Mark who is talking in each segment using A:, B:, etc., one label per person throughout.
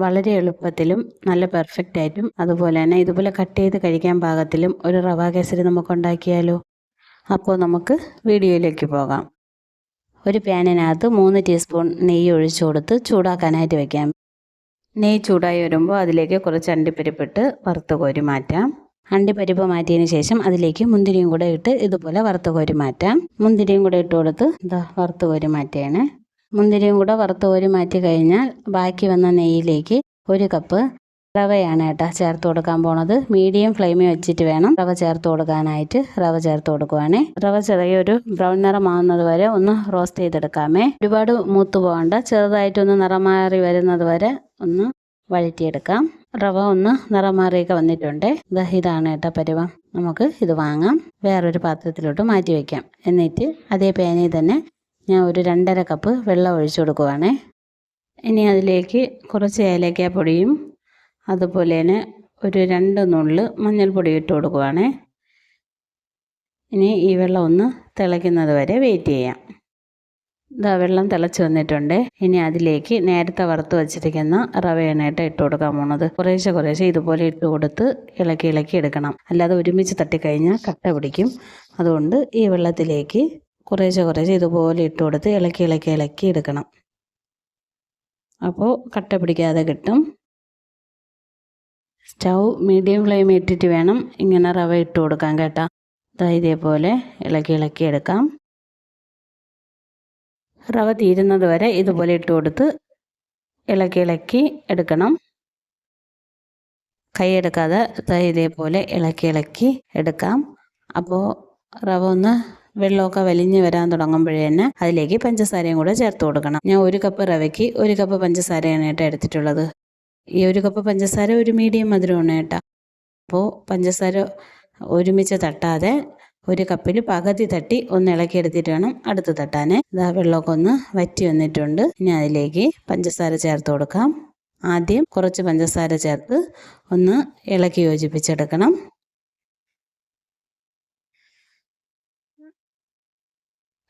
A: വളരെ എളുപ്പത്തിലും നല്ല പെർഫെക്റ്റ് ആയിട്ടും അതുപോലെ തന്നെ ഇതുപോലെ കട്ട് ചെയ്ത് കഴിക്കാൻ പാകത്തിലും ഒരു റവ കേസരി നമുക്ക് ഉണ്ടാക്കിയാലോ. അപ്പോൾ നമുക്ക് വീഡിയോയിലേക്ക് പോകാം. ഒരു പാനിനകത്ത് 3 ടീസ്പൂൺ നെയ്യ് ഒഴിച്ചു കൊടുത്ത് ചൂടാക്കാനായിട്ട് വെക്കാം. നെയ്യ് ചൂടായി വരുമ്പോൾ അതിലേക്ക് കുറച്ച് അണ്ടിപ്പരിപ്പിട്ട് വറുത്ത് കോരി മാറ്റാം. അണ്ടിപ്പരിപ്പ് മാറ്റിയതിന് ശേഷം അതിലേക്ക് മുന്തിരിയും കൂടെ ഇട്ട് ഇതുപോലെ വറുത്ത് കോരി മാറ്റാം. മുന്തിരിയും കൂടെ ഇട്ട് കൊടുത്ത് വറുത്ത് കോരി മാറ്റിയാണ്. മുന്തിരിയും കൂടെ വറുത്ത് കോരി മാറ്റി കഴിഞ്ഞാൽ ബാക്കി വന്ന നെയ്യിലേക്ക് 1 കപ്പ് റവയാണ് ചേർത്ത് കൊടുക്കാൻ പോണത്. മീഡിയം ഫ്ലെയിമിൽ വെച്ചിട്ട് വേണം റവ ചേർത്ത് കൊടുക്കാനായിട്ട്. റവ ചേർത്ത് കൊടുക്കുവാണേ. റവ ചെറിയൊരു ബ്രൗൺ നിറമാകുന്നത് വരെ ഒന്ന് റോസ്റ്റ് ചെയ്തെടുക്കാമേ. ഒരുപാട് മൂത്ത് പോകണ്ട, ചെറുതായിട്ടൊന്ന് നിറം മാറി വരുന്നത് വരെ ഒന്ന് വഴറ്റിയെടുക്കാം. റവ ഒന്ന് നിറം മാറിയൊക്കെ വന്നിട്ടുണ്ട്. ഇതാണ് പരുവം. നമുക്ക് ഇത് വാങ്ങാം. വേറൊരു പാത്രത്തിലോട്ട് മാറ്റി വയ്ക്കാം. എന്നിട്ട് അതേ പാനിൽ തന്നെ ഞാൻ ഒരു 2.5 കപ്പ് വെള്ളം ഒഴിച്ചു കൊടുക്കുവാണേ. ഇനി അതിലേക്ക് കുറച്ച് ഏലക്കാപ്പൊടിയും അതുപോലെ തന്നെ ഒരു 2 നുള്ള് മഞ്ഞൾപ്പൊടി ഇട്ട് കൊടുക്കുവാണേ. ഇനി ഈ വെള്ളം ഒന്ന് തിളയ്ക്കുന്നത് വരെ വെയിറ്റ് ചെയ്യാം. വെള്ളം തിളച്ച് വന്നിട്ടുണ്ട്. ഇനി അതിലേക്ക് നേരത്തെ വറുത്ത് വച്ചിരിക്കുന്ന റവയാണ് ഇട്ട് കൊടുക്കാൻ പോണത്. കുറേശ്ശെ ഇതുപോലെ ഇട്ട് കൊടുത്ത് ഇളക്കി എടുക്കണം. അല്ലാതെ ഒരുമിച്ച് തട്ടിക്കഴിഞ്ഞാൽ കട്ട പിടിക്കും. അതുകൊണ്ട് ഈ വെള്ളത്തിലേക്ക് കുറേശ്ശെ ഇതുപോലെ ഇട്ട് കൊടുത്ത് ഇളക്കി എടുക്കണം. അപ്പോൾ കട്ട പിടിക്കാതെ കിട്ടും. സ്റ്റൗ മീഡിയം ഫ്ലെയിമിൽ ഇട്ടിട്ട് വേണം ഇങ്ങനെ റവ ഇട്ട് കൊടുക്കാൻ കേട്ടോ. ഇതേപോലെ ഇളക്കി എടുക്കാം. റവ തീരുന്നത് വരെ ഇതുപോലെ ഇട്ട് കൊടുത്ത് ഇളക്കി എടുക്കണം. കൈ എടുക്കാതെ ഇതേപോലെ ഇളക്കി എടുക്കാം. അപ്പോൾ റവ ഒന്ന് വെള്ളമൊക്കെ വലിഞ്ഞ് വരാൻ തുടങ്ങുമ്പോഴേ തന്നെ അതിലേക്ക് പഞ്ചസാരയും കൂടെ ചേർത്ത് കൊടുക്കണം. ഞാൻ 1 കപ്പ് റവയ്ക്ക് 1 കപ്പ് പഞ്ചസാരയാണ് എടുത്തിട്ടുള്ളത്. ഈ 1 കപ്പ് പഞ്ചസാര ഒരു മീഡിയം മധുരമാണ് അപ്പോൾ പഞ്ചസാര ഒരുമിച്ച് തട്ടാതെ 1 കപ്പിൽ പകുതി തട്ടി ഒന്ന് ഇളക്കിയെടുത്തിട്ട് വേണം അടുത്ത് തട്ടാൻ. വെള്ളമൊക്കെ ഒന്ന് വറ്റി വന്നിട്ടുണ്ട്. ഇനി അതിലേക്ക് പഞ്ചസാര ചേർത്ത് കൊടുക്കാം. ആദ്യം കുറച്ച് പഞ്ചസാര ചേർത്ത് ഒന്ന് ഇളക്കി യോജിപ്പിച്ചെടുക്കണം.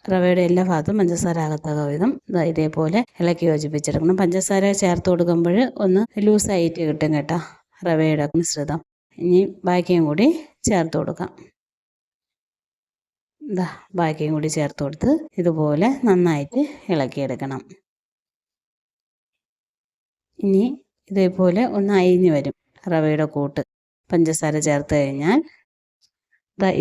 A: റവയുടെ എല്ലാ ഭാഗത്തും പഞ്ചസാര ആകത്തക്ക വിധം ഇതേപോലെ ഇളക്കി യോജിപ്പിച്ചെടുക്കണം. പഞ്ചസാര ചേർത്ത് കൊടുക്കുമ്പോൾ ഒന്ന് ലൂസായിട്ട് കിട്ടും കേട്ടോ റവയുടെ മിശ്രിതം. ഇനി ബാക്കിയും കൂടി ചേർത്ത് കൊടുക്കാം. ബാക്കിയും കൂടി ചേർത്ത് കൊടുത്ത് ഇതുപോലെ നന്നായിട്ട് ഇളക്കിയെടുക്കണം. ഇനി ഇതേപോലെ ഒന്ന് അയിഞ്ഞ് വരും റവയുടെ കൂട്ട് പഞ്ചസാര ചേർത്ത് കഴിഞ്ഞാൽ.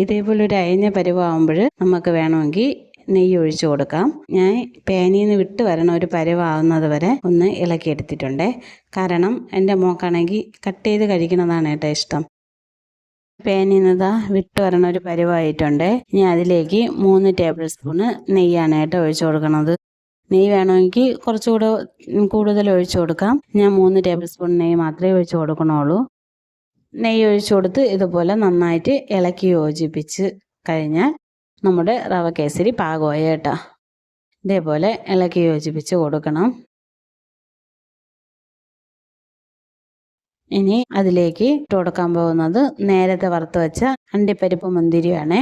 A: ഇതേപോലെ ഒരു അയഞ്ഞ പരുവാകുമ്പോൾ നമുക്ക് വേണമെങ്കിൽ നെയ്യ് ഒഴിച്ചു കൊടുക്കാം. ഞാൻ പാനിൽ നിന്ന് വിട്ട് വരണ ഒരു പരുവാകുന്നത് വരെ ഒന്ന് ഇളക്കിയെടുത്തിട്ടുണ്ട്. കാരണം എൻ്റെ മോക്കാണെങ്കിൽ കട്ട് ചെയ്ത് കഴിക്കുന്നതാണ് ഇഷ്ടം. പാനിൽ നിന്ന് വിട്ട് വരണ ഒരു പരുവായിട്ടുണ്ട്. ഇനി അതിലേക്ക് 3 ടേബിൾ സ്പൂണ് നെയ്യാണ് ഒഴിച്ചു കൊടുക്കുന്നത്. നെയ്യ് വേണമെങ്കിൽ കുറച്ചുകൂടെ കൂടുതൽ ഒഴിച്ചു കൊടുക്കാം. ഞാൻ 3 ടേബിൾ സ്പൂൺ നെയ്യ് മാത്രമേ ഒഴിച്ചു കൊടുക്കണുള്ളൂ. നെയ്യ് ഒഴിച്ചു കൊടുത്ത് ഇതുപോലെ നന്നായിട്ട് ഇളക്കി യോജിപ്പിച്ച് കഴിഞ്ഞാൽ നമ്മുടെ റവ കേസരി പാകമായി കേട്ടോ. ഇതേപോലെ ഇളക്കി യോജിപ്പിച്ച് കൊടുക്കണം. ഇനി അതിലേക്ക് ഇട്ട് കൊടുക്കാൻ പോകുന്നത് നേരത്തെ വറുത്ത് വെച്ച അണ്ടിപ്പരിപ്പ് മുന്തിരിയാണേ.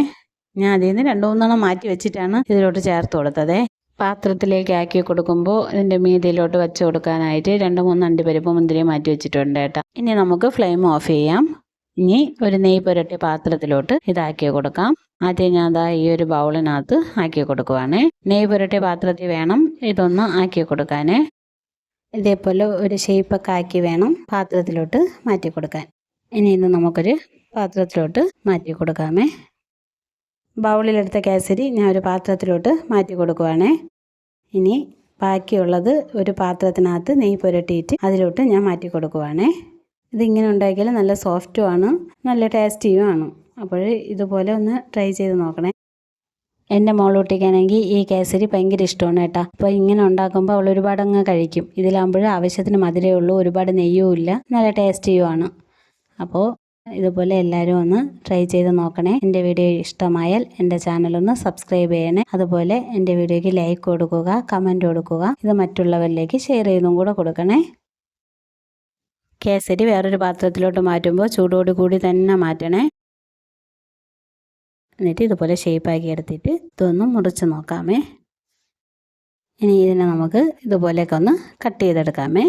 A: ഞാൻ അതിൽ നിന്ന് 2-3 മാറ്റി വെച്ചിട്ടാണ് ഇതിലോട്ട് ചേർത്ത് കൊടുത്തത്. പാത്രത്തിലേക്ക് ആക്കി കൊടുക്കുമ്പോൾ ഇതിൻ്റെ മീതിയിലോട്ട് വെച്ച് കൊടുക്കാനായിട്ട് 2-3 അണ്ടിപ്പരിപ്പ് മുന്തിരി മാറ്റി വെച്ചിട്ടുണ്ട് കേട്ടോ. ഇനി നമുക്ക് ഫ്ലെയിം ഓഫ് ചെയ്യാം. ഇനി ഒരു നെയ്യ് പുരട്ടിയ പാത്രത്തിലോട്ട് ഇതാക്കി കൊടുക്കാം. ആദ്യം ഞാൻ ഈ ഒരു ബൗളിനകത്ത് ആക്കി കൊടുക്കുവാണേ. നെയ്യ് പുരട്ടിയ പാത്രത്തിൽ വേണം ഇതൊന്ന് ആക്കി കൊടുക്കാനേ. ഇതേപോലെ ഒരു ഷേപ്പൊക്കെ ആക്കി വേണം പാത്രത്തിലോട്ട് മാറ്റി കൊടുക്കാൻ. ഇനി ഇത് നമുക്കൊരു പാത്രത്തിലോട്ട് മാറ്റി കൊടുക്കാമേ. ബൗളിലെടുത്ത കേസരി ഞാൻ ഒരു പാത്രത്തിലോട്ട് മാറ്റി കൊടുക്കുവാണേ. ഇനി ബാക്കിയുള്ളത് ഒരു പാത്രത്തിനകത്ത് നെയ്യ് പുരട്ടിയിട്ട് അതിലോട്ട് ഞാൻ മാറ്റി കൊടുക്കുവാണേ. ഇതിങ്ങനെ ഉണ്ടാക്കിയാൽ നല്ല സോഫ്റ്റുമാണ്, നല്ല ടേസ്റ്റിയുമാണ്. അപ്പോൾ ഇതുപോലെ ഒന്ന് ട്രൈ ചെയ്ത് നോക്കണേ. എൻ്റെ മോളൂട്ടിക്കാണെങ്കിൽ ഈ കേസരി ഭയങ്കര ഇഷ്ടമാണ് കേട്ടോ. അപ്പോൾ ഇങ്ങനെ ഉണ്ടാക്കുമ്പോൾ അവൾ ഒരുപാട് അങ്ങ് കഴിക്കും. ഇതിലാകുമ്പോൾ ആവശ്യത്തിന് മധുരമേ ഉള്ളൂ, ഒരുപാട് നെയ്യും ഇല്ല, നല്ല ടേസ്റ്റിയുമാണ്. അപ്പോൾ ഇതുപോലെ എല്ലാവരും ഒന്ന് ട്രൈ ചെയ്ത് നോക്കണേ. എൻ്റെ വീഡിയോ ഇഷ്ടമായാൽ എൻ്റെ ചാനലൊന്ന് സബ്സ്ക്രൈബ് ചെയ്യണേ. അതുപോലെ എൻ്റെ വീഡിയോയ്ക്ക് ലൈക്ക് കൊടുക്കുക, കമൻറ്റ് കൊടുക്കുക. ഇത് മറ്റുള്ളവരിലേക്ക് ഷെയർ ചെയ്തും കൂടെ കൊടുക്കണേ. കേസരി വേറൊരു പാത്രത്തിലോട്ട് മാറ്റുമ്പോൾ ചൂടോടുകൂടി തന്നെ മാറ്റണേ. എന്നിട്ട് ഇതുപോലെ ഷേപ്പാക്കി എടുത്തിട്ട് ഇതൊന്ന് മുറിച്ച് നോക്കാമേ. ഇനി ഇതിനെ നമുക്ക് ഇതുപോലെയൊക്കെ ഒന്ന് കട്ട് ചെയ്തെടുക്കാമേ.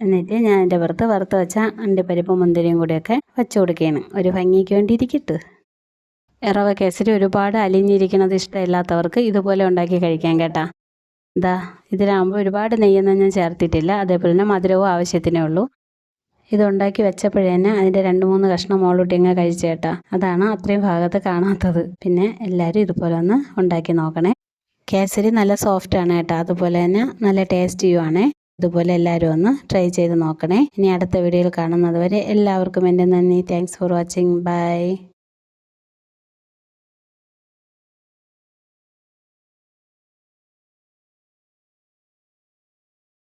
A: എന്നിട്ട് ഞാൻ എൻ്റെ വറുത്ത് വെച്ച അണ്ടിപ്പരിപ്പും മുന്തിരിയും കൂടിയൊക്കെ വെച്ച് കൊടുക്കുകയാണ്. ഒരു ഭംഗിക്ക് വേണ്ടി ഇരിക്കട്ടെ. റവ കേസരി ഒരുപാട് അലിഞ്ഞിരിക്കുന്നത് ഇഷ്ടമില്ലാത്തവർക്ക് ഇതുപോലെ ഉണ്ടാക്കി കഴിക്കാം കേട്ടോ. ഇതിലാകുമ്പോൾ ഒരുപാട് നെയ്യൊന്നും ഞാൻ ചേർത്തിട്ടില്ല. അതേപോലെ തന്നെ മധുരവും ആവശ്യത്തിനേ ഉള്ളൂ. ഇതുണ്ടാക്കി വെച്ചപ്പോഴേ തന്നെ അതിൻ്റെ 2-3 കഷ്ണം മോളൂട്ടി അങ്ങ് കഴിച്ചു കേട്ടോ. അതാണ് അത്രയും ഭാഗത്ത് കാണാത്തത്. പിന്നെ എല്ലാവരും ഇതുപോലെ ഒന്ന് ഉണ്ടാക്കി നോക്കണേ. കേസരി നല്ല സോഫ്റ്റാണ് കേട്ടോ. അതുപോലെ തന്നെ നല്ല ടേസ്റ്റിയുമാണ്. ഇതുപോലെ എല്ലാവരും ഒന്ന് ട്രൈ ചെയ്ത് നോക്കണേ. ഇനി അടുത്ത വീഡിയോയിൽ കാണുന്നത് വരെ എല്ലാവർക്കും എൻ്റെ നന്ദി. Thanks for watching. ബൈ.